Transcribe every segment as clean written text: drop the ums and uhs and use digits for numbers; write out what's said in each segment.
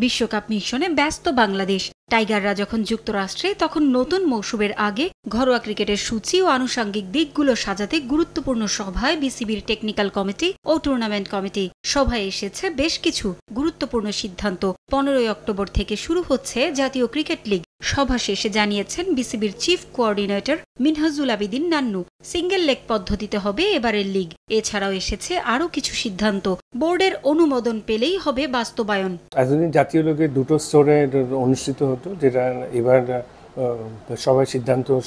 বিশ্বকাপ মিশনে ব্যস্ত বাংলাদেশ। টাইগাররা যখন যুক্তরাষ্ট্রে, তখন নতুন মৌসুমের আগে ঘরোয়া ক্রিকেটের সূচি ও আনুষঙ্গিক দিকগুলো সাজাতে গুরুত্বপূর্ণ সভায় বিসিবির টেকনিক্যাল কমিটি ও টুর্নামেন্ট কমিটি। সভায় এসেছে বেশ কিছু গুরুত্বপূর্ণ সিদ্ধান্ত। 15 অক্টোবর থেকে শুরু হচ্ছে জাতীয় ক্রিকেট লিগ। সভা শেষে জানিয়েছেন বিসিবির chief coordinator Minhajul Abedin Nannu, single leg পদ্ধতিতে হবে এবারের লিগ। এছাড়াও এসেছে আরও কিছু সিদ্ধান্ত। বোর্ডের অনুমোদন পেলেই হবে বাস্তবায়ন। এতদিন জাতীয় লিগে দুটো স্তরে অনুষ্ঠিত হতো, যেটা এবার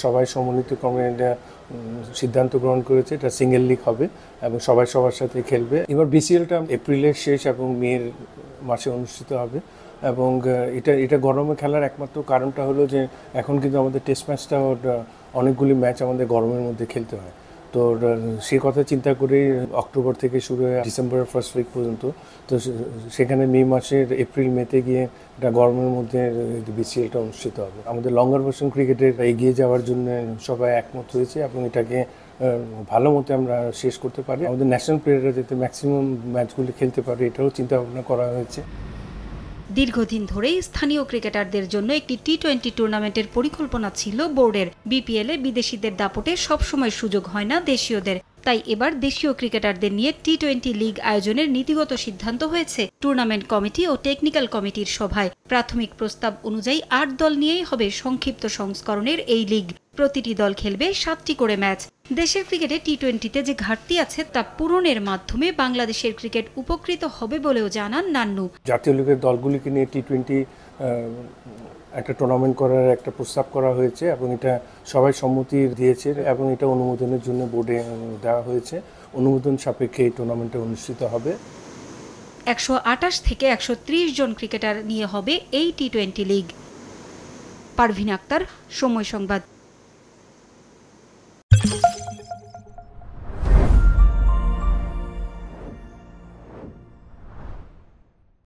সবাই সম্মিলিত ক্রমে সিদ্ধান্ত গ্রহণ করেছে। এটা সিঙ্গেল লিগ হবে এবং সবাই সবার সাথে খেলবে। এবার বিসিএলটা এপ্রিলের শেষ এবং মের মাসে অনুষ্ঠিত হবে এবং এটা গরমে খেলার একমাত্র কারণটা হলো যে এখন কিন্তু আমাদের টেস্ট ম্যাচটা অনেকগুলি ম্যাচ আমাদের গরমের মধ্যে খেলতে হয়। তো সেই কথা চিন্তা করেই অক্টোবর থেকে শুরু হয়ে ডিসেম্বরের ফার্স্ট উইক পর্যন্ত, তো সেখানে মে মাসের এপ্রিল মেতে গিয়ে এটা গরমের মধ্যে বিসিএলটা অনুষ্ঠিত হবে। আমাদের লঙ্গার ভার্সন ক্রিকেটের এগিয়ে যাওয়ার জন্য সবাই একমত হয়েছে এবং এটাকে ভালো মতো আমরা শেষ করতে পারি। আমাদের ন্যাশনাল প্লেয়াররা যাতে ম্যাক্সিমাম ম্যাচগুলি খেলতে পারে, এটাও চিন্তা ভাবনা করা হয়েছে। দীর্ঘদিন ধরেই স্থানীয় ক্রিকেটারদের জন্য একটি টি-20 টুর্নামেন্টের পরিকল্পনা ছিল বোর্ডের। বিপিএলে বিদেশিদের দাপটে সবসময় সুযোগ হয় না দেশীয়দের। তাই এবার দেশীয় ক্রিকেটারদের নিয়ে টি-20 লিগ আয়োজনের নীতিগত সিদ্ধান্ত হয়েছে টুর্নামেন্ট কমিটি ও টেকনিক্যাল কমিটির সভায়। প্রাথমিক প্রস্তাব অনুযায়ী 8 দল নিয়েই হবে সংক্ষিপ্ত সংস্করণের এই লিগ। প্রতিটি দল খেলবে 7টি করে ম্যাচ। দেশের ক্রিকেটে টি-20তে যে ঘাটতি আছে তা পূরণের মাধ্যমে বাংলাদেশের ক্রিকেট উপকৃত হবে বলেও জানান নান্নু। জাতীয় লিগের দলগুলিকে নিয়ে টি-20 একটা টুর্নামেন্ট করার একটা প্রস্তাব করা হয়েছে এবং এটা সবাই সম্মতি দিয়েছে এবং এটা অনুমোদনের জন্য বোর্ডে দেওয়া হয়েছে। অনুমোদন সাপেক্ষে এই টুর্নামেন্টটা অনুষ্ঠিত হবে। 128 থেকে 130 জন ক্রিকেটার নিয়ে হবে এই টি-20 লিগ। পারভিন আক্তার, সময় সংবাদ।